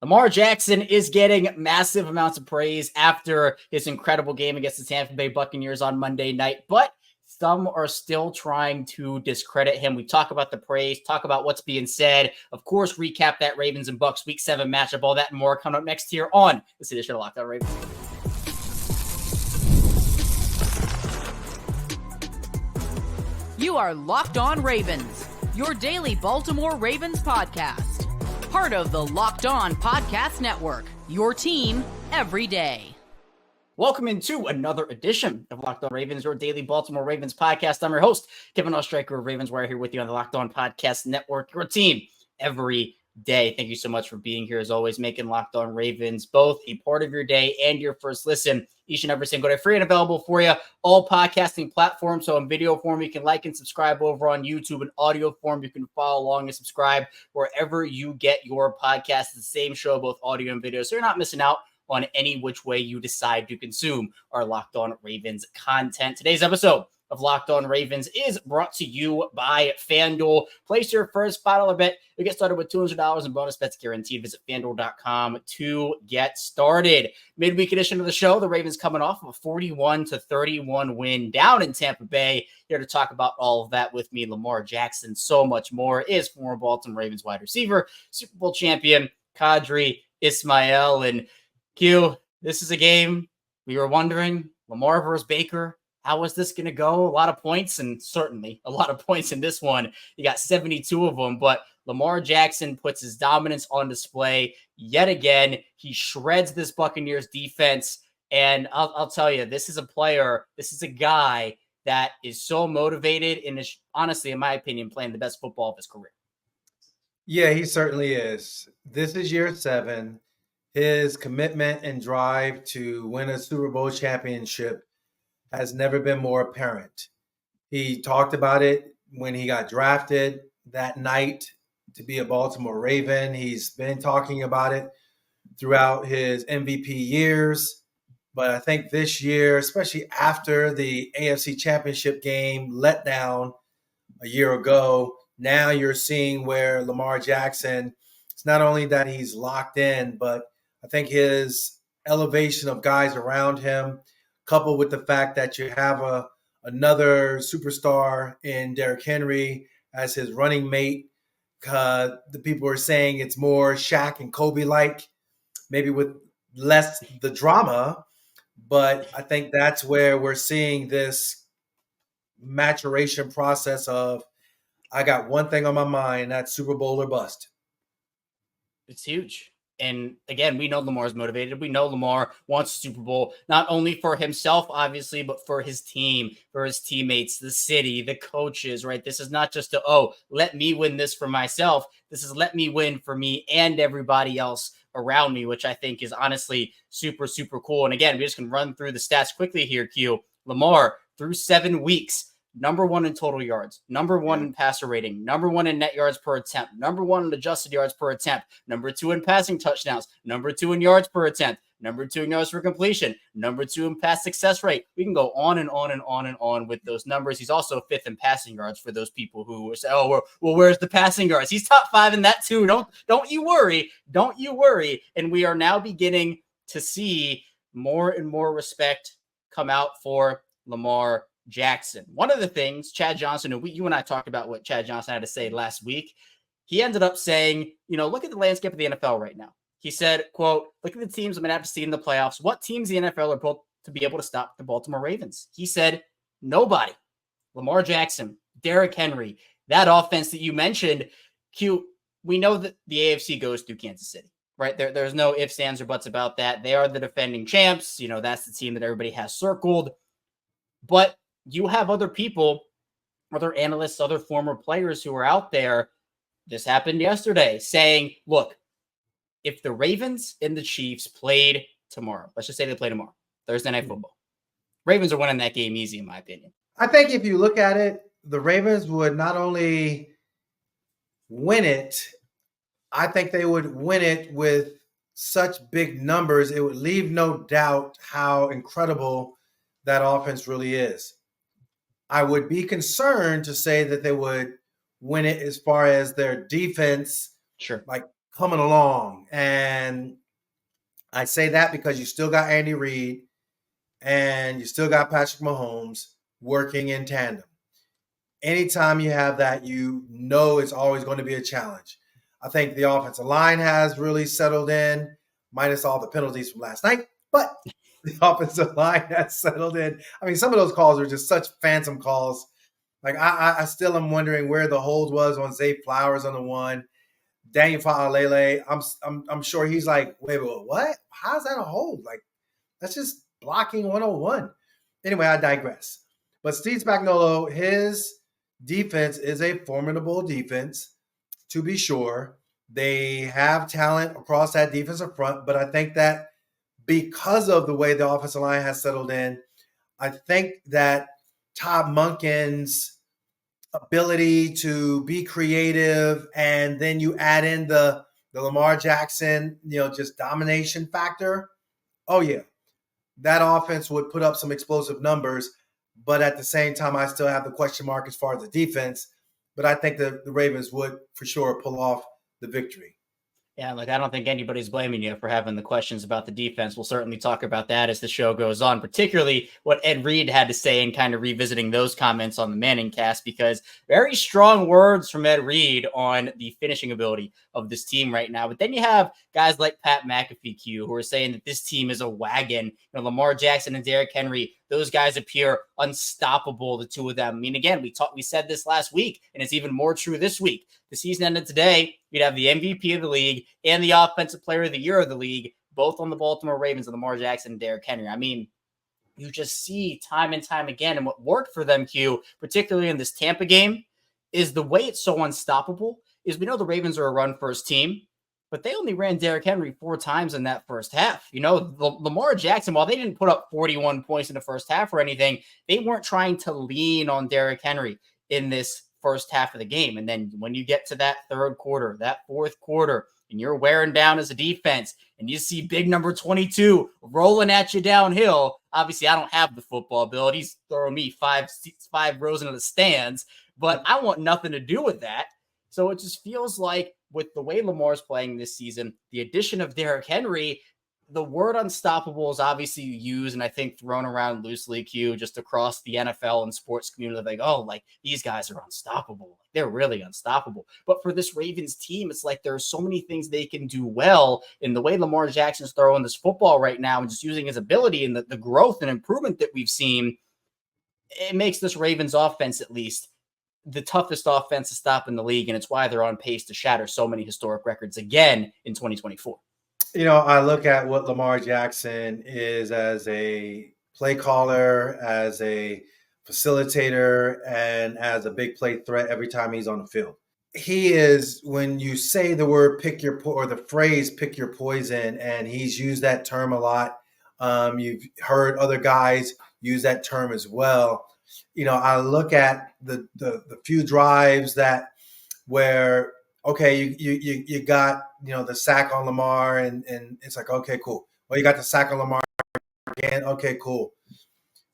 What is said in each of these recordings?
Lamar Jackson is getting massive amounts of praise after his incredible game against the Tampa Bay Buccaneers on Monday night, but some are still trying to discredit him. We talk about the praise, talk about what's being said, of course, recap that Ravens and Bucs Week 7 matchup, all that and more coming up next here on this edition of Locked On Ravens. You are Locked On Ravens, your daily Baltimore Ravens podcast. Part of the Locked On Podcast Network, your team every day. Welcome into another edition of Locked On Ravens, your daily Baltimore Ravens podcast. I'm your host, Kevin Oestreicher of Ravens Wire, here with you on the Locked On Podcast Network, your team every day. Thank you so much for being here, as always, making Locked On Ravens both a part of your day and your first listen each and every single day. Free and available for you, all podcasting platforms. So in video form, you can like and subscribe over on YouTube. In audio form, you can follow along and subscribe wherever you get your podcast. It's the same show, both audio and video, so you're not missing out on any which way you decide to consume our Locked On Ravens content. Today's episode of Locked On Ravens is brought to you by FanDuel. Place your first $5 bet. You get started with $200 in bonus bets guaranteed. Visit FanDuel.com to get started. Midweek edition of the show, the Ravens coming off of a 41-31 win down in Tampa Bay. Here to talk about all of that with me, Lamar Jackson, so much more, is former Baltimore Ravens wide receiver, Super Bowl champion, Qadry Ismail. And Q, this is a game we were wondering, Lamar versus Baker. How is this going to go? A lot of points, and certainly a lot of points in this one. You got 72 of them, but Lamar Jackson puts his dominance on display yet again. He shreds this Buccaneers defense, and I'll tell you, this is a guy that is so motivated and is, honestly, in my opinion, playing the best football of his career. Yeah, he certainly is. This is year 7. His commitment and drive to win a Super Bowl championship has never been more apparent. He talked about it when he got drafted that night to be a Baltimore Raven. He's been talking about it throughout his MVP years. But I think this year, especially after the AFC Championship game letdown a year ago, now you're seeing where Lamar Jackson, it's not only that he's locked in, but I think his elevation of guys around him, coupled with the fact that you have another superstar in Derrick Henry as his running mate. The people are saying it's more Shaq and Kobe-like, maybe with less the drama. But I think that's where we're seeing this maturation process of, I got one thing on my mind, that's Super Bowl or bust. It's huge. And again, we know Lamar's motivated. We know Lamar wants a Super Bowl, not only for himself, obviously, but for his team, for his teammates, the city, the coaches, right? This is not just let me win this for myself. This is let me win for me and everybody else around me, which I think is honestly super, super cool. And again, we just can run through the stats quickly here, Q. Lamar, through 7 weeks, number 1 in total yards, number 1 in passer rating, number 1 in net yards per attempt, number 1 in adjusted yards per attempt, number 2 in passing touchdowns, number 2 in yards per attempt, number 2 in yards per completion, number 2 in pass success rate. We can go on and on and on and on with those numbers. He's also 5th in passing yards for those people who say, well, where's the passing yards? He's top 5 in that too. Don't you worry. Don't you worry. And we are now beginning to see more and more respect come out for Lamar Jackson. One of the things Chad Johnson, you and I talked about what Chad Johnson had to say last week. He ended up saying, look at the landscape of the NFL right now. He said, quote, look at the teams I'm going to have to see in the playoffs. What teams in the NFL are built to be able to stop the Baltimore Ravens? He said, nobody. Lamar Jackson, Derrick Henry, that offense that you mentioned, Q, we know that the AFC goes through Kansas City, right? There's no ifs, ands, or buts about that. They are the defending champs. That's the team that everybody has circled. But you have other people, other analysts, other former players who are out there. This happened yesterday, saying, look, if the Ravens and the Chiefs played tomorrow, let's just say they play tomorrow, Thursday Night Football, Ravens are winning that game easy, in my opinion. I think if you look at it, the Ravens would not only win it, I think they would win it with such big numbers. It would leave no doubt how incredible that offense really is. I would be concerned to say that they would win it as far as their defense, sure, like coming along. And I say that because you still got Andy Reid and you still got Patrick Mahomes working in tandem. Anytime you have that, you know it's always going to be a challenge. I think the offensive line has really settled in, minus all the penalties from last night. But the offensive line has settled in. I mean, some of those calls are just such phantom calls. Like I still am wondering where the hold was on Zay Flowers on the one. Daniel Fa'alele, I'm sure he's like, wait, what? How's that a hold? Like, that's just blocking 101. Anyway, I digress. But Steve Spagnuolo, his defense is a formidable defense, to be sure. They have talent across that defensive front, but I think that because of the way the offensive line has settled in, I think that Todd Monken's ability to be creative, and then you add in the Lamar Jackson, just domination factor. Oh, yeah. That offense would put up some explosive numbers, but at the same time, I still have the question mark as far as the defense. But I think the Ravens would for sure pull off the victory. Yeah, I don't think anybody's blaming you for having the questions about the defense. We'll certainly talk about that as the show goes on, particularly what Ed Reed had to say and kind of revisiting those comments on the Manning cast, because very strong words from Ed Reed on the finishing ability of this team right now. But then you have guys like Pat McAfee, Q, who are saying that this team is a wagon. Lamar Jackson and Derrick Henry, those guys appear unstoppable, the two of them. I mean, again, we said this last week, and it's even more true this week. The season ended today. You'd have the MVP of the league and the Offensive Player of the Year of the league, both on the Baltimore Ravens and Lamar Jackson and Derrick Henry. I mean, you just see time and time again, and what worked for them, Q, particularly in this Tampa game, is the way it's so unstoppable is we know the Ravens are a run-first team, but they only ran Derrick Henry 4 times in that first half. Lamar Jackson, while they didn't put up 41 points in the first half or anything, they weren't trying to lean on Derrick Henry in this first half of the game. And then when you get to that third quarter, that fourth quarter, and you're wearing down as a defense, and you see big number 22 rolling at you downhill. Obviously, I don't have the football ability. He's throwing me five rows into the stands, but I want nothing to do with that. So it just feels like with the way Lamar's playing this season, the addition of Derrick Henry, the word unstoppable is obviously used and I think thrown around loosely, Q, just across the NFL and sports community. Like, these guys are unstoppable. They're really unstoppable. But for this Ravens team, it's like there are so many things they can do well. In the way Lamar Jackson's throwing this football right now and just using his ability and the growth and improvement that we've seen, it makes this Ravens offense at least the toughest offense to stop in the league. And it's why they're on pace to shatter so many historic records again in 2024. I look at what Lamar Jackson is as a play caller, as a facilitator, and as a big play threat every time he's on the field. He is, when you say the word or the phrase pick your poison, and he's used that term a lot. You've heard other guys use that term as well. I look at the few drives where okay, you got, the sack on Lamar and it's like, okay, cool. Well, you got the sack on Lamar again. Okay, cool.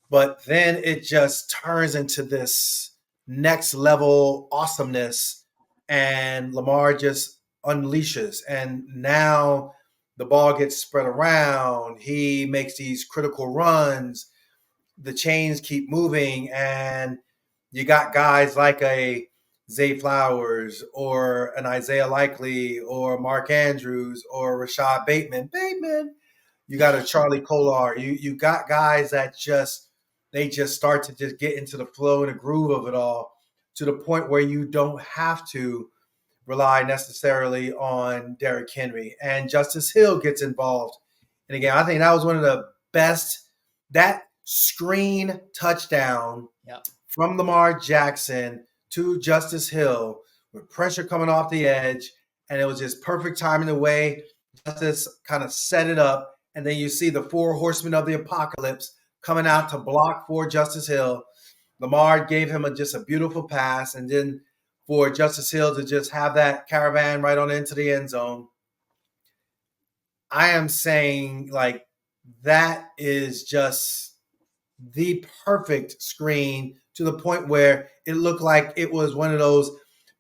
But then it just turns into this next level awesomeness and Lamar just unleashes. And now the ball gets spread around. He makes these critical runs. The chains keep moving and you got guys like a Zay Flowers or an Isaiah Likely or Mark Andrews or Rashad Bateman. You got a Charlie Kolar. You got guys that they just start to just get into the flow and the groove of it all to the point where you don't have to rely necessarily on Derrick Henry. And Justice Hill gets involved. And again, I think that was one of the best, that screen touchdown from Lamar Jackson to Justice Hill with pressure coming off the edge. And it was just perfect timing the way Justice kind of set it up. And then you see the 4 horsemen of the apocalypse coming out to block for Justice Hill. Lamar gave him just a beautiful pass. And then for Justice Hill to just have that caravan right on into the end zone. I am saying that is just the perfect screen to the point where it looked like it was one of those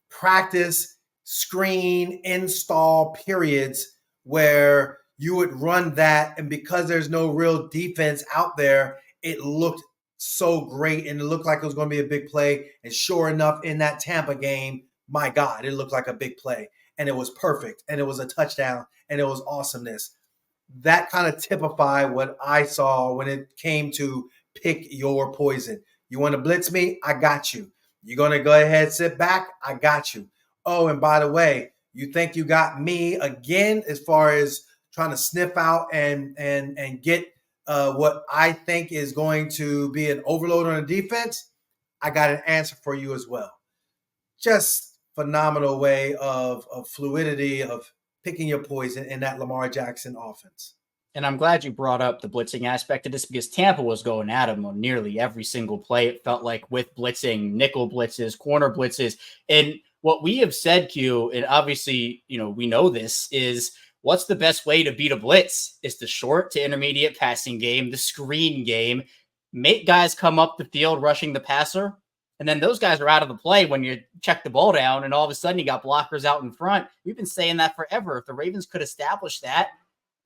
practice screen install periods where you would run that, and because there's no real defense out there, it looked so great and it looked like it was going to be a big play. And sure enough, in that Tampa game, my God, it looked like a big play, and it was perfect, and it was a touchdown, and it was awesomeness. That kind of typified what I saw when it came to pick your poison. You want to blitz me? I got you. You're going to go ahead, sit back? I got you. Oh, and by the way, you think you got me again as far as trying to sniff out and get what I think is going to be an overload on the defense? I got an answer for you as well. Just phenomenal way of fluidity, of picking your poison in that Lamar Jackson offense. And I'm glad you brought up the blitzing aspect of this because Tampa was going at him on nearly every single play. It felt like with blitzing, nickel blitzes, corner blitzes. And what we have said, Q, and obviously, we know this, is what's the best way to beat a blitz? It's the short to intermediate passing game, the screen game. Make guys come up the field rushing the passer. And then those guys are out of the play when you check the ball down, and all of a sudden you got blockers out in front. We've been saying that forever. If the Ravens could establish that,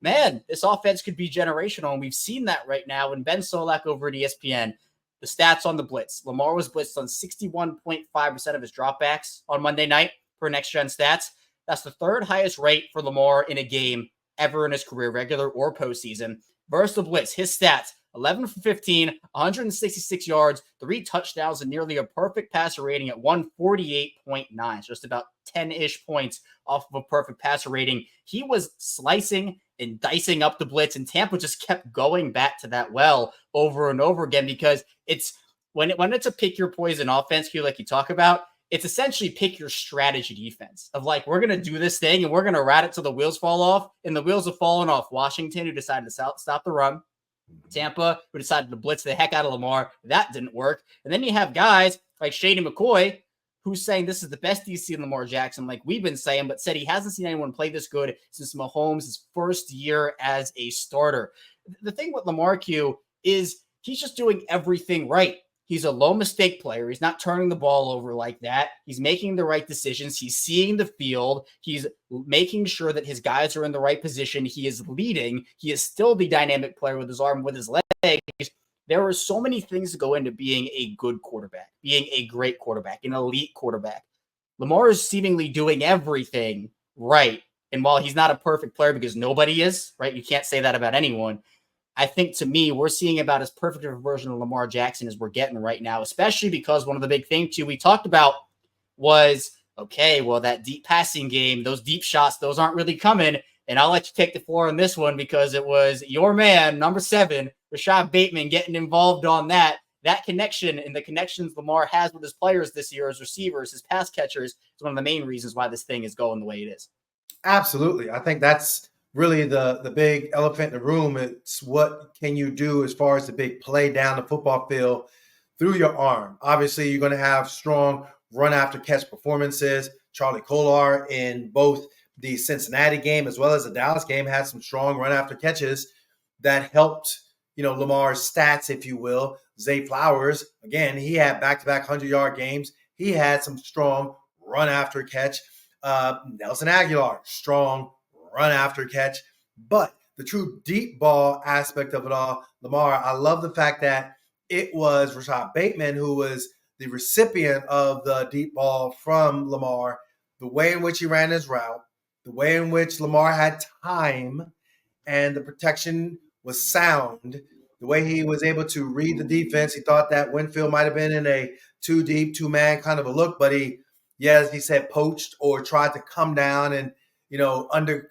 man, this offense could be generational. And we've seen that right now. And Ben Solak over at ESPN, the stats on the blitz. Lamar was blitzed on 61.5% of his dropbacks on Monday night per Next Gen Stats. That's the third highest rate for Lamar in a game ever in his career, regular or postseason. Versus the blitz, his stats, 11 for 15, 166 yards, 3 touchdowns, and nearly a perfect passer rating at 148.9. Just about 10-ish points off of a perfect passer rating. He was slicing and dicing up the blitz, and Tampa just kept going back to that well over and over again because it's when it's a pick your poison offense, like you talk about, it's essentially pick your strategy defense of like, we're going to do this thing and we're going to rat it till the wheels fall off, and the wheels have fallen off. Washington, who decided to stop the run. Tampa, who decided to blitz the heck out of Lamar. That didn't work. And then you have guys like Shady McCoy, who's saying this is the best DC in Lamar Jackson, like we've been saying, but said he hasn't seen anyone play this good since Mahomes' first year as a starter. The thing with Lamar, Q, is he's just doing everything right. He's a low mistake player. He's not turning the ball over like that. He's making the right decisions. He's seeing the field. He's making sure that his guys are in the right position. He is leading. He is still the dynamic player with his arm, with his legs. There are so many things that go into being a good quarterback, being a great quarterback, an elite quarterback. Lamar is seemingly doing everything right. And while he's not a perfect player, because nobody is, right? You can't say that about anyone. I think, to me, we're seeing about as perfect a version of Lamar Jackson as we're getting right now, especially because one of the big things, too, we talked about was, okay, well, that deep passing game, those deep shots, those aren't really coming. And I'll let you take the floor on this one because it was your man, number 7, Rashad Bateman, getting involved on that. That connection and the connections Lamar has with his players this year, his receivers, his pass catchers, is one of the main reasons why this thing is going the way it is. Absolutely. I think that's really the big elephant in the room. It's what can you do as far as the big play down the football field through your arm. Obviously, you're going to have strong run after catch performances. Charlie Kolar in both the Cincinnati game as well as the Dallas game had some strong run after catches that helped, Lamar's stats, if you will. Zay Flowers, again, he had back-to-back 100-yard games. He had some strong run after catch. Nelson Aguilar, strong run after catch. But the true deep ball aspect of it all, Lamar, I love the fact that it was Rashad Bateman who was the recipient of the deep ball from Lamar, the way in which he ran his route, the way in which Lamar had time and the protection was sound, the way he was able to read the defense. He thought that Winfield might have been in a too deep, two-man kind of a look, but he said, poached or tried to come down and,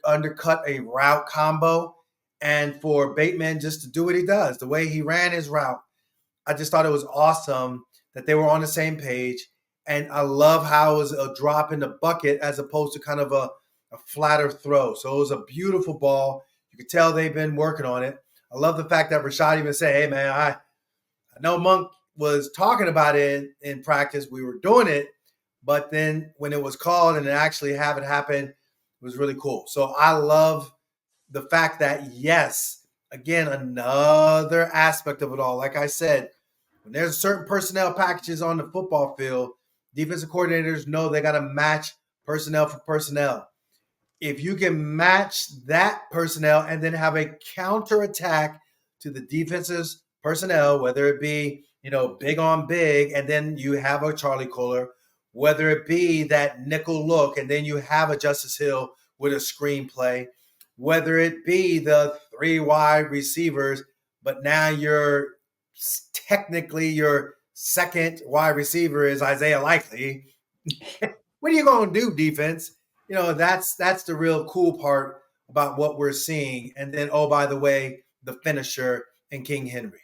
undercut a route combo. And for Bateman just to do what he does, the way he ran his route, I just thought it was awesome that they were on the same page. And I love how it was a drop in the bucket as opposed to kind of a flatter throw. So it was a beautiful ball. You could tell they've been working on it. I love the fact that Rashad even said, hey, man, I know Monk was talking about it in practice. We were doing it. But then when it was called and it actually have it happen, it was really cool. So I love the fact that, yes, again, another aspect of it all. Like I said, when there's certain personnel packages on the football field, defensive coordinators know they got to match personnel for personnel. If you can match that personnel and then have a counterattack to the defense's personnel, whether it be, big on big, and then you have a Charlie Kohler, whether it be that nickel look, and then you have a Justice Hill with a screenplay, whether it be the 3 wide receivers, but now you're technically your second wide receiver is Isaiah Likely. What are you going to do, defense? That's the real cool part about what we're seeing. And then, oh, by the way, the finisher in King Henry.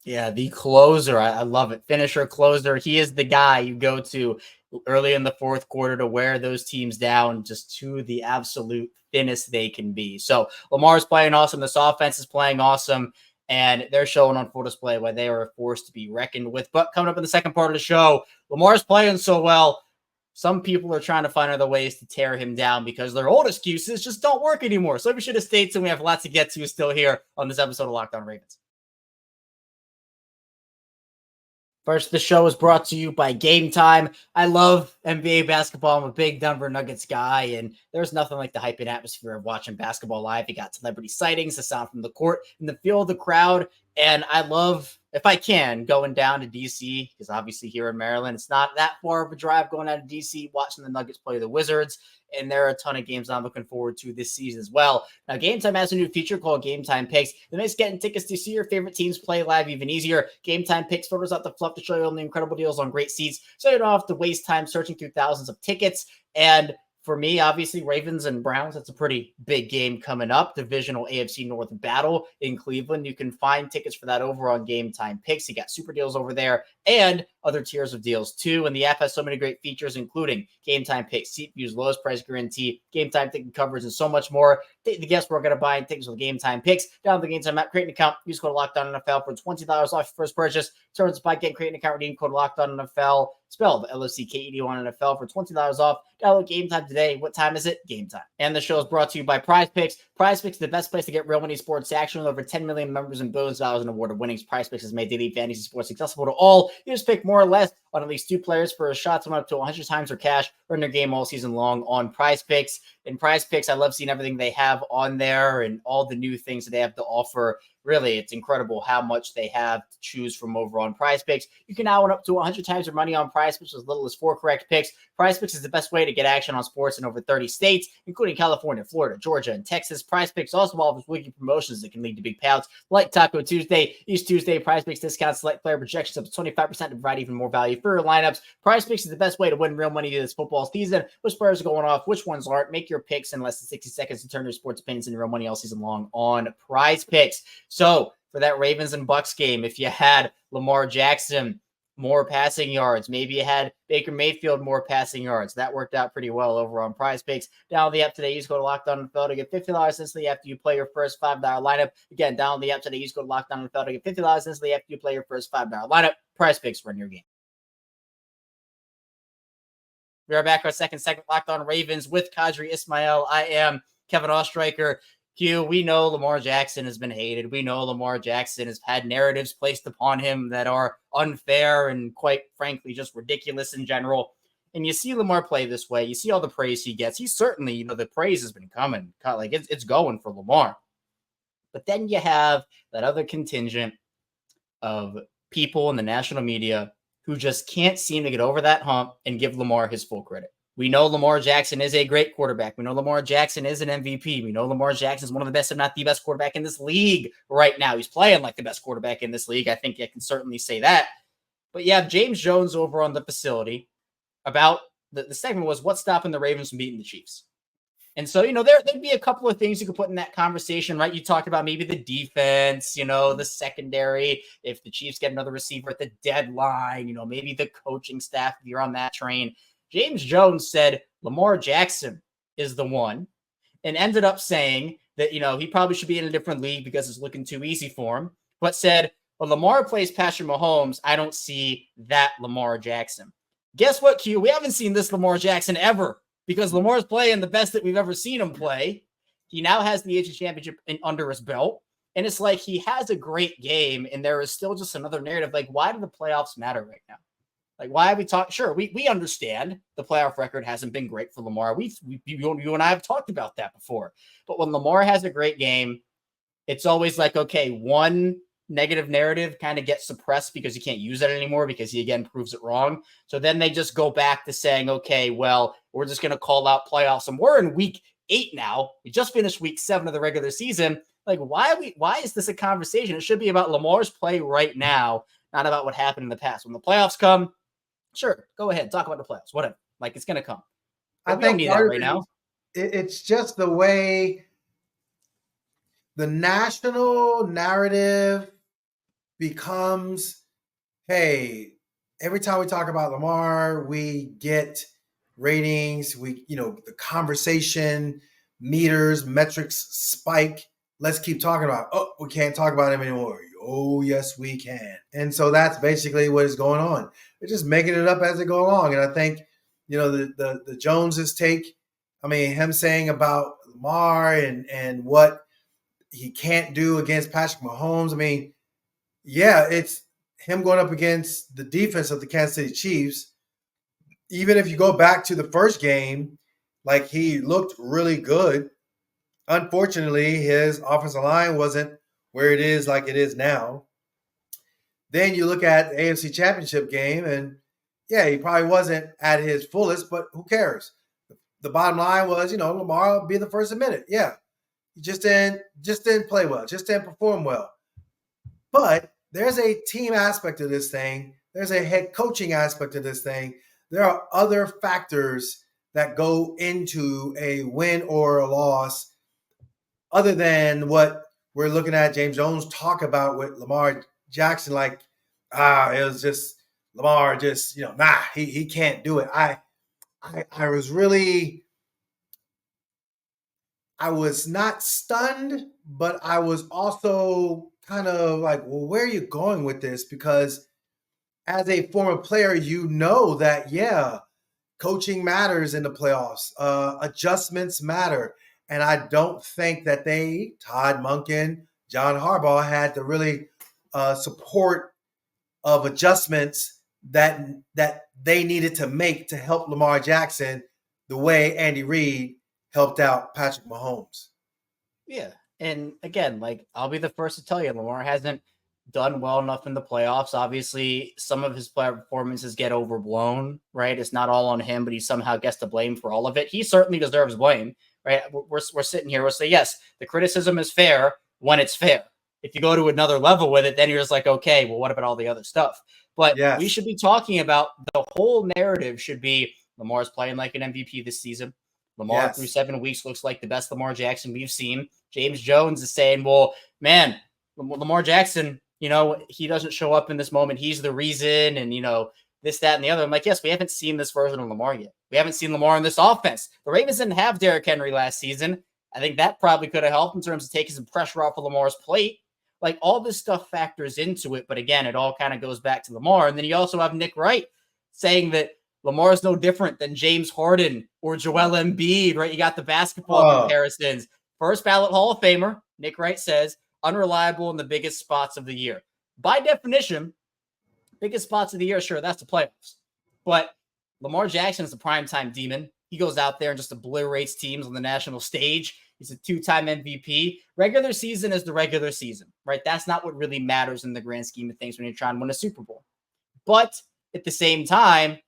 Yeah, the closer. I love it. Finisher, closer. He is the guy you go to early in the fourth quarter to wear those teams down just to the absolute thinnest they can be. So Lamar's playing awesome. This offense is playing awesome. And they're showing on full display why they are a force to be reckoned with. But coming up in the second part of the show, Lamar's playing so well. Some people are trying to find other ways to tear him down because their old excuses just don't work anymore. So we should have stayed tuned. We have lots to get to still here on this episode of Locked On Ravens. First, the show is brought to you by Game Time. I love NBA basketball. I'm a big Denver Nuggets guy, and there's nothing like the hyping atmosphere of watching basketball live. You got celebrity sightings, the sound from the court, and the feel of the crowd. And I love, if I can, going down to D.C., because obviously here in Maryland, it's not that far of a drive going out to D.C., watching the Nuggets play the Wizards. And there are a ton of games I'm looking forward to this season as well. Now, Game Time has a new feature called Game Time Picks. That makes getting tickets to see your favorite teams play live even easier. Game Time Picks filters out the fluff to show you all the incredible deals on great seats, so you don't have to waste time searching through thousands of tickets. And for me, obviously, Ravens and Browns, that's a pretty big game coming up. Divisional AFC North battle in Cleveland. You can find tickets for that over on Game Time Picks. You got super deals over there and other tiers of deals too. And the app has so many great features, including Game Time Picks, seat views, lowest price guarantee, Game Time ticket coverage, and so much more. Take the guess we're going to buy tickets with Game Time Picks. Download the Game Time app, create an account, use code LOCKEDONNFL for $20 off your first purchase. Terms apply, get create an account, redeem code LOCKEDONNFL, spelled LOCKED1NFL for $20 off. Download Game Time today. What time is it? Game Time. And the show is brought to you by Prize Picks. Prize Picks is the best place to get real money sports action with over 10 million members and billions of dollars in awarded winnings. Prize Picks has made daily fantasy sports accessible to all. You just pick more or less on at least 2 players for a shot, up to 100 times their cash, earn their game all season long on Prize Picks. In Prize Picks, I love seeing everything they have on there and all the new things that they have to offer. Really, it's incredible how much they have to choose from over on Prize Picks. You can now win up to 100 times your money on Prize Picks with as little as 4 correct picks. Prize Picks is the best way to get action on sports in over 30 states, including California, Florida, Georgia, and Texas. Prize Picks also offers weekly promotions that can lead to big payouts like Taco Tuesday. Each Tuesday, Prize Picks discounts select player projections up to 25% to provide even more value for your lineups. Prize Picks is the best way to win real money this football season. Which players are going off, which ones aren't. Make your picks in less than 60 seconds and turn your sports opinions into real money all season long on Prize Picks. So, for that Ravens and Bucks game, if you had Lamar Jackson, more passing yards, maybe you had Baker Mayfield, more passing yards. That worked out pretty well over on Prize Picks. Download the app today. Use code LOCKEDONNFL to get $50 instantly after you play your first $5 lineup. Again, download the app today. Use code LOCKEDONNFL to get $50 instantly after you play your first $5 lineup. Prize Picks, run your game. We are back our second segment, Locked On Ravens with Qadry Ismail. I am Kevin Ostreicher. Q, we know Lamar Jackson has been hated. We know Lamar Jackson has had narratives placed upon him that are unfair and quite frankly just ridiculous in general. And you see Lamar play this way. You see all the praise he gets. He's certainly, the praise has been coming. Like it's going for Lamar. But then you have that other contingent of people in the national media who just can't seem to get over that hump and give Lamar his full credit. We know Lamar Jackson is a great quarterback. We know Lamar Jackson is an MVP. We know Lamar Jackson is one of the best, if not the best quarterback in this league right now. He's playing like the best quarterback in this league. I think I can certainly say that. But you have James Jones over on the facility about the segment was what's stopping the Ravens from beating the Chiefs. And so, there'd be a couple of things you could put in that conversation, right? You talked about maybe the defense, the secondary, if the Chiefs get another receiver at the deadline, maybe the coaching staff, if you're on that train. James Jones said Lamar Jackson is the one and ended up saying that, he probably should be in a different league because it's looking too easy for him, but said, well, Lamar plays Patrick Mahomes. I don't see that Lamar Jackson. Guess what, Q? We haven't seen this Lamar Jackson ever because Lamar's playing the best that we've ever seen him play. He now has the AFC Championship under his belt. And it's like he has a great game and there is still just another narrative. Like, why do the playoffs matter right now? Like, why are we talking? Sure, we understand the playoff record hasn't been great for Lamar. You and I have talked about that before. But when Lamar has a great game, it's always like, okay, one negative narrative kind of gets suppressed because you can't use it anymore because he again proves it wrong. So then they just go back to saying, okay, well, we're just going to call out playoffs. And we're in week 8 now. We just finished week 7 of the regular season. Like, why is this a conversation? It should be about Lamar's play right now, not about what happened in the past. When the playoffs come, sure, go ahead, talk about the playoffs, whatever. Like, it's going to come. But we don't need that right now. It's just the way the national narrative becomes, hey, every time we talk about Lamar, we get ratings, the conversation meters, metrics spike. Let's keep talking about, we can't talk about him anymore. Oh, yes, we can. And so that's basically what is going on. They're just making it up as they go along. And I think, the Joneses take, him saying about Lamar and what he can't do against Patrick Mahomes. Yeah, it's him going up against the defense of the Kansas City Chiefs. Even if you go back to the first game, like, he looked really good. Unfortunately, his offensive line wasn't where it is like it is now. Then you look at the AFC Championship game, and yeah, he probably wasn't at his fullest, but who cares? The bottom line was, Lamar will be the first to admit it. Yeah, he just didn't play well, just didn't perform well. But there's a team aspect of this thing. There's a head coaching aspect of this thing. There are other factors that go into a win or a loss other than what we're looking at James Jones talk about with Lamar Jackson. Like, it was just Lamar just, he can't do it. I was not stunned, but I was also kind of like, well, where are you going with this? Because as a former player, that, yeah, coaching matters in the playoffs. Adjustments matter. And I don't think that Todd Monken, John Harbaugh, had the really support of adjustments that they needed to make to help Lamar Jackson the way Andy Reid helped out Patrick Mahomes. Yeah. And again, like, I'll be the first to tell you, Lamar hasn't done well enough in the playoffs. Obviously, some of his player performances get overblown, right? It's not all on him, but he somehow gets to blame for all of it. He certainly deserves blame, right? We're sitting here, we'll say, yes, the criticism is fair when it's fair. If you go to another level with it, then you're just like, okay, well, what about all the other stuff? But yes, we should be talking about the whole narrative should be Lamar's playing like an MVP this season. Lamar through 7 weeks looks like the best Lamar Jackson we've seen. James Jones is saying, well, man, Lamar Jackson, he doesn't show up in this moment. He's the reason. And, this, that, and the other. I'm like, yes, we haven't seen this version of Lamar yet. We haven't seen Lamar in this offense. The Ravens didn't have Derrick Henry last season. I think that probably could have helped in terms of taking some pressure off of Lamar's plate. Like, all this stuff factors into it. But again, it all kind of goes back to Lamar. And then you also have Nick Wright saying that Lamar is no different than James Harden or Joel Embiid, right? You got the basketball comparisons. First ballot Hall of Famer, Nick Wright says, unreliable in the biggest spots of the year. By definition, biggest spots of the year, sure, that's the playoffs. But Lamar Jackson is a primetime demon. He goes out there and just obliterates teams on the national stage. He's a 2-time MVP. Regular season is the regular season, right? That's not what really matters in the grand scheme of things when you're trying to win a Super Bowl. But at the same time,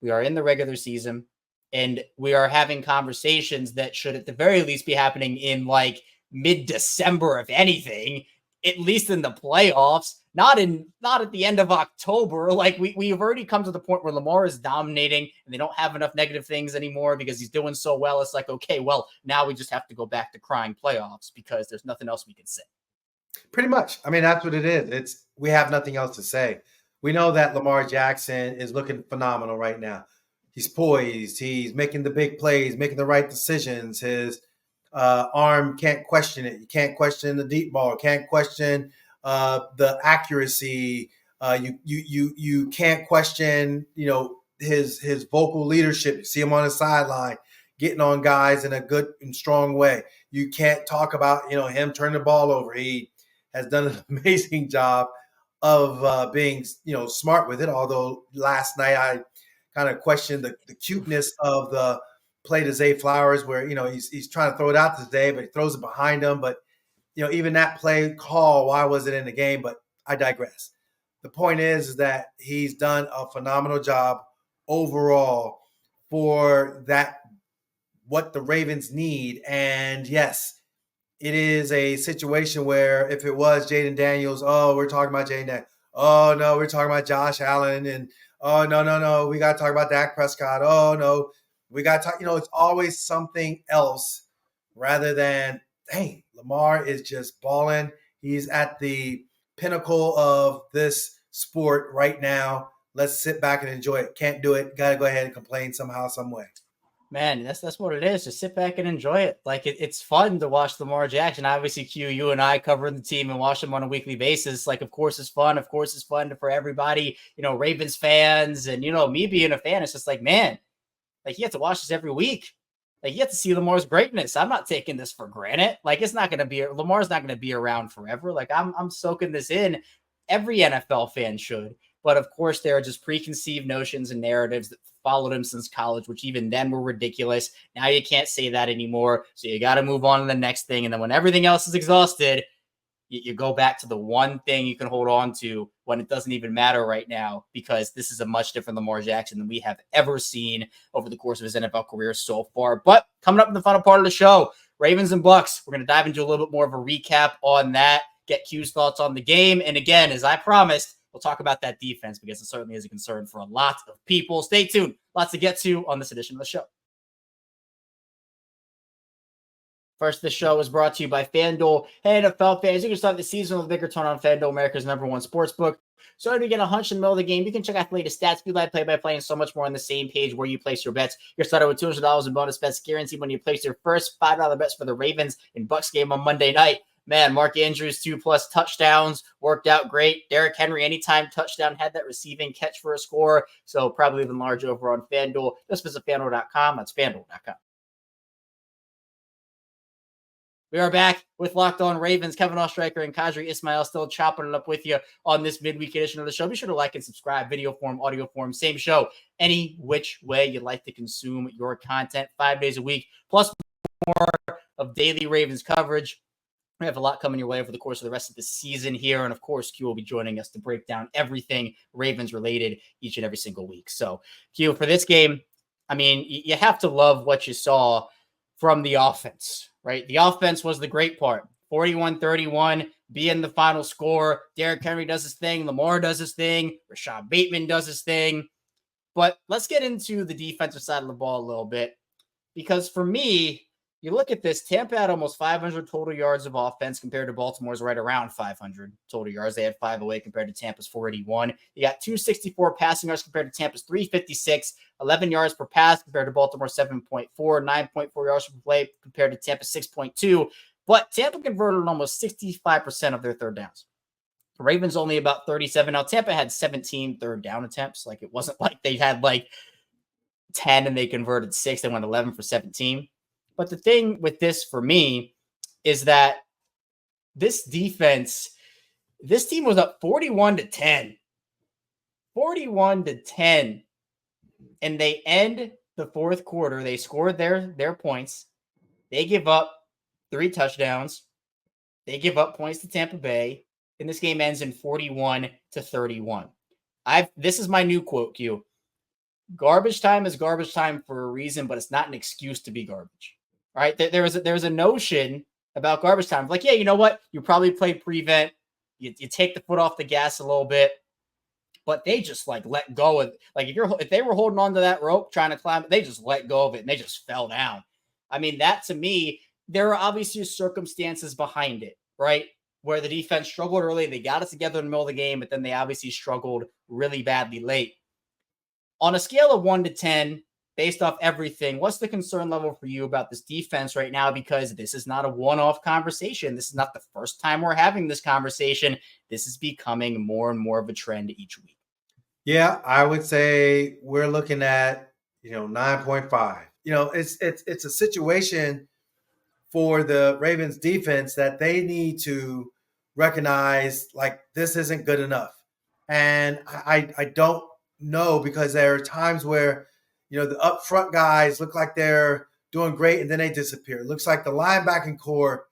we are in the regular season and we are having conversations that should at the very least be happening in like mid-December, if anything, at least in the playoffs, not at the end of October. Like, we've already come to the point where Lamar is dominating and they don't have enough negative things anymore because he's doing so well. It's like, okay, well, now we just have to go back to crying playoffs because there's nothing else we can say. Pretty much. That's what it is. We have nothing else to say. We know that Lamar Jackson is looking phenomenal right now. He's poised. He's making the big plays, making the right decisions. His arm can't question it. You can't question the deep ball. Can't question the accuracy. You can't question, his vocal leadership. You see him on the sideline, getting on guys in a good and strong way. You can't talk about, him turning the ball over. He has done an amazing job of being, smart with it. Although last night I kind of questioned the cuteness of the play to Zay Flowers, where he's trying to throw it out to Zay, but he throws it behind him. But even that play call, why was it in the game? But I digress. The point is that he's done a phenomenal job overall for that, what the Ravens need. And yes, it is a situation where if it was Jaden Daniels, oh, we're talking about Jaden Daniels. Oh, no, we're talking about Josh Allen. And, oh, no, we got to talk about Dak Prescott. Oh, no, we got to talk. It's always something else rather than, hey, Lamar is just balling. He's at the pinnacle of this sport right now. Let's sit back and enjoy it. Can't do it. Got to go ahead and complain somehow, some way. Man, that's what it is. Just sit back and enjoy it. Like it's fun to watch Lamar Jackson. Obviously, Q, you and I cover the team and watch them on a weekly basis. Like, of course, it's fun. Of course, it's fun for everybody. Ravens fans and me being a fan. It's just like, man, like you have to watch this every week. Like you have to see Lamar's greatness. I'm not taking this for granted. Like Lamar's not going to be around forever. Like I'm soaking this in. Every NFL fan should. But of course, there are just preconceived notions and narratives that followed him since college, which even then were ridiculous. Now you can't say that anymore. So you got to move on to the next thing. And then when everything else is exhausted, you go back to the one thing you can hold on to when it doesn't even matter right now, because this is a much different Lamar Jackson than we have ever seen over the course of his NFL career so far. But coming up in the final part of the show, Ravens and Bucks, we're going to dive into a little bit more of a recap on that, get Q's thoughts on the game. And again, as I promised, we'll talk about that defense because it certainly is a concern for a lot of people. Stay tuned. Lots to get to on this edition of the show. First, the show is brought to you by FanDuel. Hey, NFL fans, you can start the season with a big return on FanDuel, America's #1 sportsbook. So to get a hunch in the middle of the game, you can check out the latest stats, speed live play-by-play, and so much more on the same page where you place your bets. You're started with $200 in bonus bets guaranteed when you place your first $5 bets for the Ravens and Bucks game on Monday night. Man, Mark Andrews, 2+ touchdowns, worked out great. Derrick Henry, anytime touchdown, had that receiving catch for a score. So probably even large over on FanDuel. Just visit FanDuel.com. That's FanDuel.com. We are back with Locked On Ravens. Kevin Oestreicher and Qadry Ismail still chopping it up with you on this midweek edition of the show. Be sure to like and subscribe, video form, audio form, same show, any which way you'd like to consume your content 5 days a week, plus more of daily Ravens coverage. We have a lot coming your way over the course of the rest of the season here. And of course, Q will be joining us to break down everything Ravens related each and every single week. So Q, for this game, I mean, you have to love what you saw from the offense, right? The offense was the great part. 41-31 being the final score. Derrick Henry does his thing. Lamar does his thing. Rashad Bateman does his thing. But let's get into the defensive side of the ball a little bit, because for me, you look at this, Tampa had almost 500 total yards of offense compared to Baltimore's right around 500 total yards. They had 508 compared to Tampa's 481. You got 264 passing yards compared to Tampa's 356, 11 yards per pass compared to Baltimore's 7.4, 9.4 yards per play compared to Tampa's 6.2. But Tampa converted on almost 65% of their third downs. The Ravens only about 37. Now, Tampa had 17 third down attempts. Like, it wasn't like they had like 10 and they converted 6. They went 11 for 17. But the thing with this for me is that this defense, this team was up 41-10. 41-10. And they end the fourth quarter. They scored their points. They give up 3 touchdowns. They give up points to Tampa Bay. And this game ends in 41-31. This is my new quote, Q. Garbage time is garbage time for a reason, but it's not an excuse to be garbage. All right, there's a notion about garbage time. Like, yeah, you know what? You probably played prevent. You take the foot off the gas a little bit, but they just like let go of. Like if they were holding on to that rope trying to climb, they just let go of it and they just fell down. I mean, that to me, there are obviously circumstances behind it, right? Where the defense struggled early, they got it together in the middle of the game, but then they obviously struggled really badly late. On a scale of 1 to 10. Based off everything, what's the concern level for you about this defense right now? Because this is not a one-off conversation. This is not the first time we're having this conversation. This is becoming more and more of a trend each week. Yeah, I would say we're looking at, 9.5. It's a situation for the Ravens defense that they need to recognize, like, this isn't good enough. And I don't know, because there are times where, the up front guys look like they're doing great and then they disappear. It looks like the linebacking core,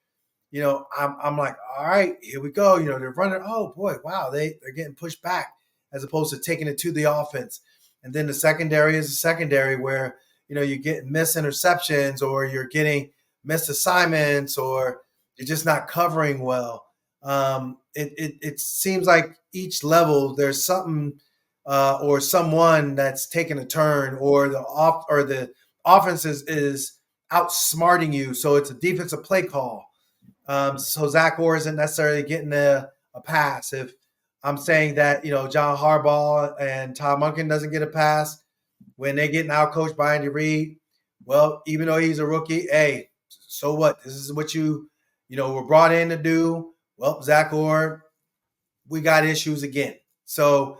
I'm like, all right, here we go. They're running. Oh boy, wow, they're getting pushed back as opposed to taking it to the offense. And then the secondary is a secondary where, you get missed interceptions, or you're getting missed assignments, or you're just not covering well. It seems like each level there's something or someone that's taking a turn, or the offense is outsmarting you. So it's a defensive play call. So Zach Orr isn't necessarily getting a pass. If I'm saying that, John Harbaugh and Todd Monken doesn't get a pass when they're getting outcoached by Andy Reid, well, even though he's a rookie, hey, so what? This is what you were brought in to do. Well, Zach Orr, we got issues again. So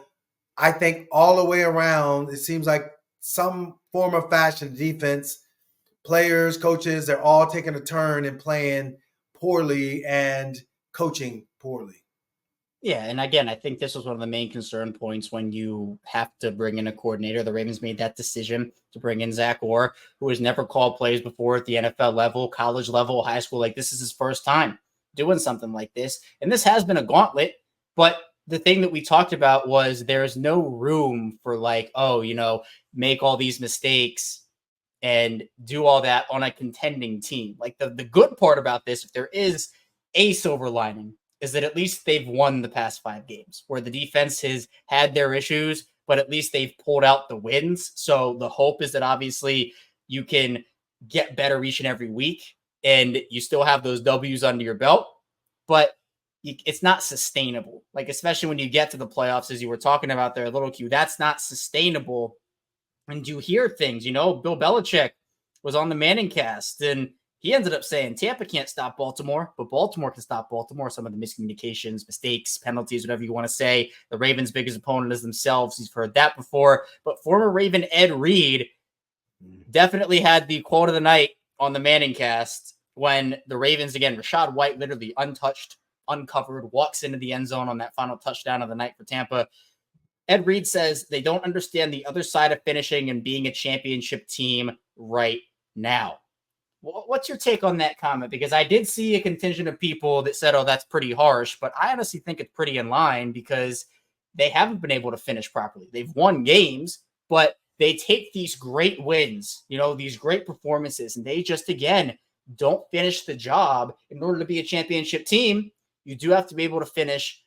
I think all the way around, it seems like some form of fashion defense, players, coaches, they're all taking a turn and playing poorly and coaching poorly. Yeah, and again, I think this was one of the main concern points when you have to bring in a coordinator. The Ravens made that decision to bring in Zach Orr, who has never called plays before at the NFL level, college level, high school. Like, this is his first time doing something like this. And this has been a gauntlet, but the thing that we talked about was there's no room for make all these mistakes and do all that on a contending team. Like, the good part about this, if there is a silver lining, is that at least they've won the past 5 games, where the defense has had their issues, but at least they've pulled out the wins. So the hope is that obviously you can get better each and every week and you still have those W's under your belt, but it's not sustainable. Like, especially when you get to the playoffs, as you were talking about there, Little Q, that's not sustainable. And you hear things, Bill Belichick was on the Manning cast and he ended up saying Tampa can't stop Baltimore, but Baltimore can stop Baltimore. Some of the miscommunications, mistakes, penalties, whatever you want to say. The Ravens' biggest opponent is themselves. He's heard that before. But former Raven Ed Reed definitely had the quote of the night on the Manning cast when the Ravens, again, Rachaad White literally untouched, uncovered, walks into the end zone on that final touchdown of the night for Tampa. Ed Reed says they don't understand the other side of finishing and being a championship team right now. What's your take on that comment? Because I did see a contingent of people that said, oh, that's pretty harsh, but I honestly think it's pretty in line because they haven't been able to finish properly. They've won games, but they take these great wins, these great performances, and they just, again, don't finish the job. In order to be a championship team, you do have to be able to finish.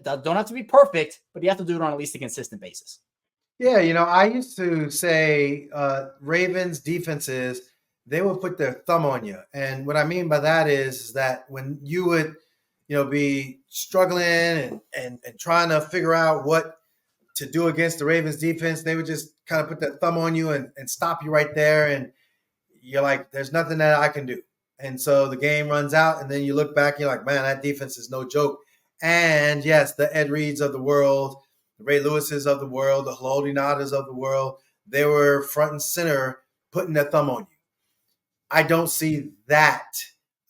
Don't have to be perfect, but you have to do it on at least a consistent basis. Yeah, I used to say Ravens defenses, they will put their thumb on you. And what I mean by that is that when you would, be struggling and trying to figure out what to do against the Ravens defense, they would just kind of put that thumb on you and stop you right there. And you're like, there's nothing that I can do. And so the game runs out, and then you look back, and you're like, man, that defense is no joke. And yes, the Ed Reeds of the world, the Ray Lewises of the world, the Haloti Ngata's of the world, they were front and center putting their thumb on you. I don't see that.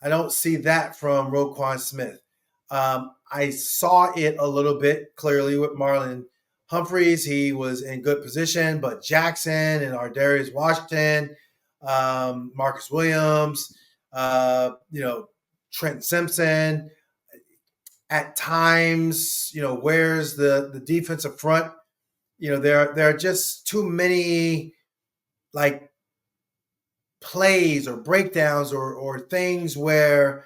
I don't see that from Roquan Smith. I saw it a little bit clearly with Marlon Humphreys. He was in good position, but Jackson and Ardarius Washington, Marcus Williams, Trent Simpson, at times, where's the defensive front? There are just too many plays or breakdowns or things where,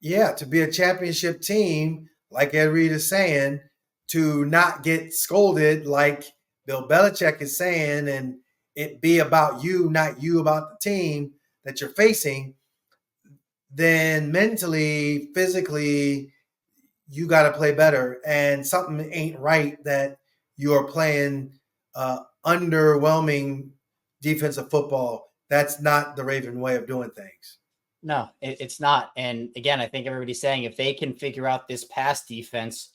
to be a championship team, like Ed Reed is saying, to not get scolded like Bill Belichick is saying, and it be about you, not you about the team that you're facing, then mentally, physically, you got to play better. And something ain't right that you're playing underwhelming defensive football. That's not the Raven way of doing things. No, it's not. And again, I think everybody's saying if they can figure out this pass defense,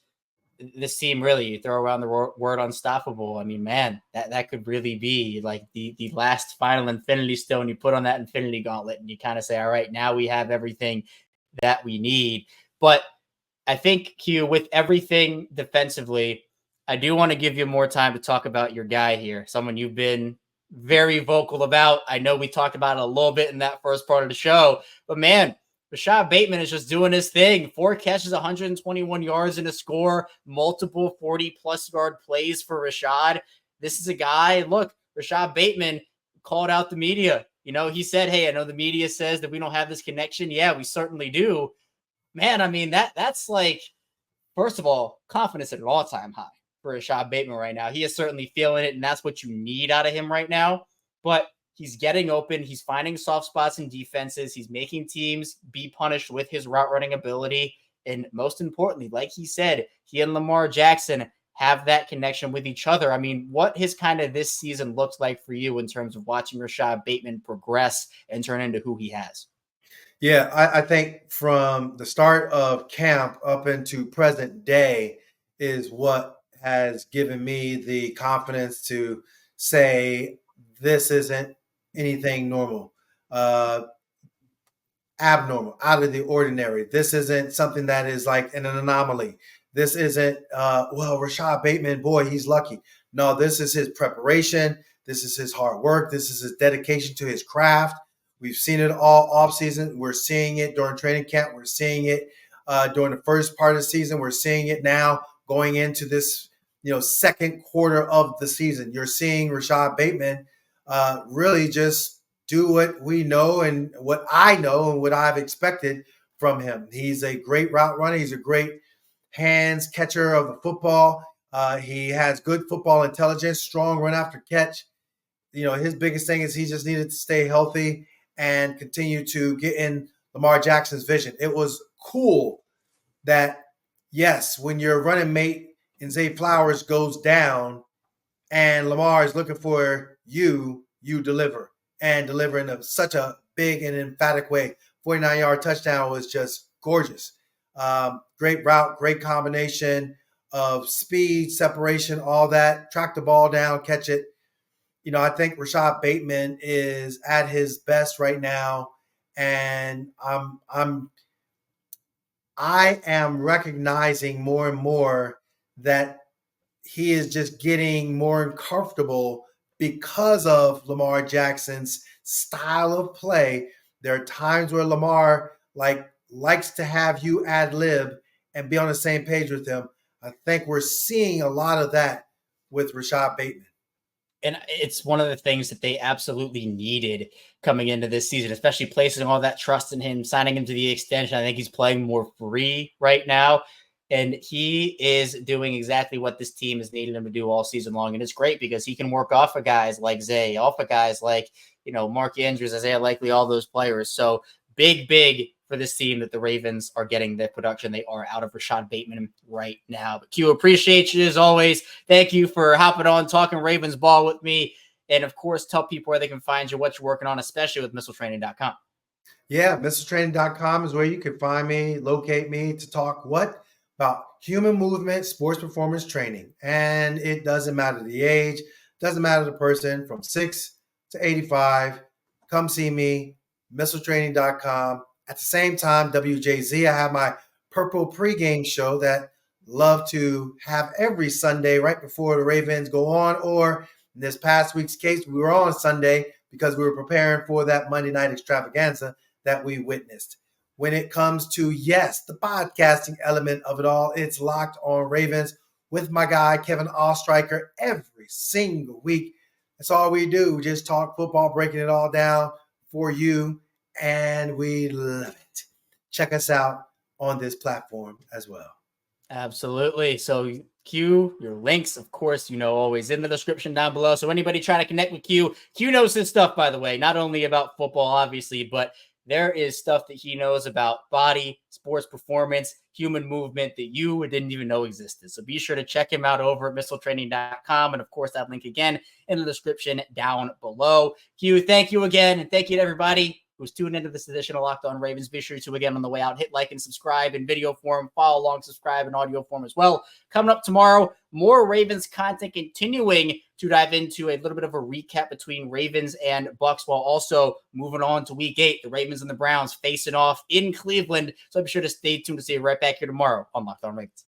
this team really, you throw around the word unstoppable. I mean, man, that could really be like the last final infinity stone you put on that infinity gauntlet. And you kind of say, all right, now we have everything that we need. But I think, Q, with everything defensively, I do want to give you more time to talk about your guy here, someone you've been very vocal about. I know we talked about it a little bit in that first part of the show, but man, Rashad Bateman is just doing his thing. 4 catches, 121 yards in a score, multiple 40-plus yard plays for Rashad. This is a guy, look, Rashad Bateman called out the media. You know, he said, hey, I know the media says that we don't have this connection. Yeah, we certainly do. Man, I mean, that's like, first of all, confidence at an all-time high for Rashad Bateman right now. He is certainly feeling it, and that's what you need out of him right now. But he's getting open. He's finding soft spots in defenses. He's making teams be punished with his route running ability. And most importantly, like he said, he and Lamar Jackson have that connection with each other. I mean, what has kind of this season looked like for you in terms of watching Rashad Bateman progress and turn into who he has? Yeah, I think from the start of camp up into present day is what has given me the confidence to say this isn't anything normal, abnormal, out of the ordinary. This isn't something that is like an anomaly. This isn't, well, Rashad Bateman, boy, he's lucky. No, this is his preparation. This is his hard work. This is his dedication to his craft. We've seen it all off season. We're seeing it during training camp. We're seeing it during the first part of the season. We're seeing it now going into this, second quarter of the season. You're seeing Rashad Bateman really just do what we know and what I know and what I've expected from him. He's a great route runner. He's a great hands catcher of the football. He has good football intelligence, strong run after catch. His biggest thing is he just needed to stay healthy and continue to get in Lamar Jackson's vision. It was cool that, yes, when your running mate in Zay Flowers goes down and Lamar is looking for you deliver and deliver in such a big and emphatic way. 49-yard touchdown was just gorgeous. Great route, great combination of speed, separation, all that. Track the ball down, catch it. I think Rashad Bateman is at his best right now, and I am recognizing more and more that he is just getting more comfortable because of Lamar Jackson's style of play. There are times where Lamar likes to have you ad lib and be on the same page with him. I think we're seeing a lot of that with Rashad Bateman. And it's one of the things that they absolutely needed coming into this season, especially placing all that trust in him, signing him to the extension. I think he's playing more free right now. And he is doing exactly what this team has needed him to do all season long. And it's great because he can work off of guys like Zay, off of guys like, Mark Andrews, Isaiah Likely, all those players. So big for this team that the Ravens are getting the production they are out of Rashad Bateman right now. But Q, appreciate you as always. Thank you for hopping on, talking Ravens ball with me. And of course, tell people where they can find you, what you're working on, especially with missiletraining.com. Yeah, missiletraining.com is where you can find me, locate me to talk about human movement, sports performance training. And it doesn't matter the age, doesn't matter the person from 6 to 85. Come see me, missiletraining.com. At the same time, WJZ, I have my Purple pregame show that love to have every Sunday right before the Ravens go on, or in this past week's case, we were on Sunday because we were preparing for that Monday night extravaganza that we witnessed. When it comes to, yes, the podcasting element of it all, it's Locked on Ravens with my guy, Kevin Ostreicher, every single week. That's all we do. We just talk football, breaking it all down for you, and we love it. Check us out on this platform as well. Absolutely. So Q, your links, of course, always in the description down below. So anybody trying to connect with Q knows his stuff, by the way, not only about football, obviously, but there is stuff that he knows about body, sports performance, human movement that you didn't even know existed. So be sure to check him out over at missiletraining.com. And of course, that link again in the description down below. Q, thank you again. And thank you to everybody who's tuned into this edition of Locked on Ravens. Be sure to, again, on the way out, hit like and subscribe in video form, follow along, subscribe in audio form as well. Coming up tomorrow, more Ravens content, continuing to dive into a little bit of a recap between Ravens and Bucs, while also moving on to week 8, the Ravens and the Browns facing off in Cleveland. So be sure to stay tuned to see you right back here tomorrow on Locked on Ravens.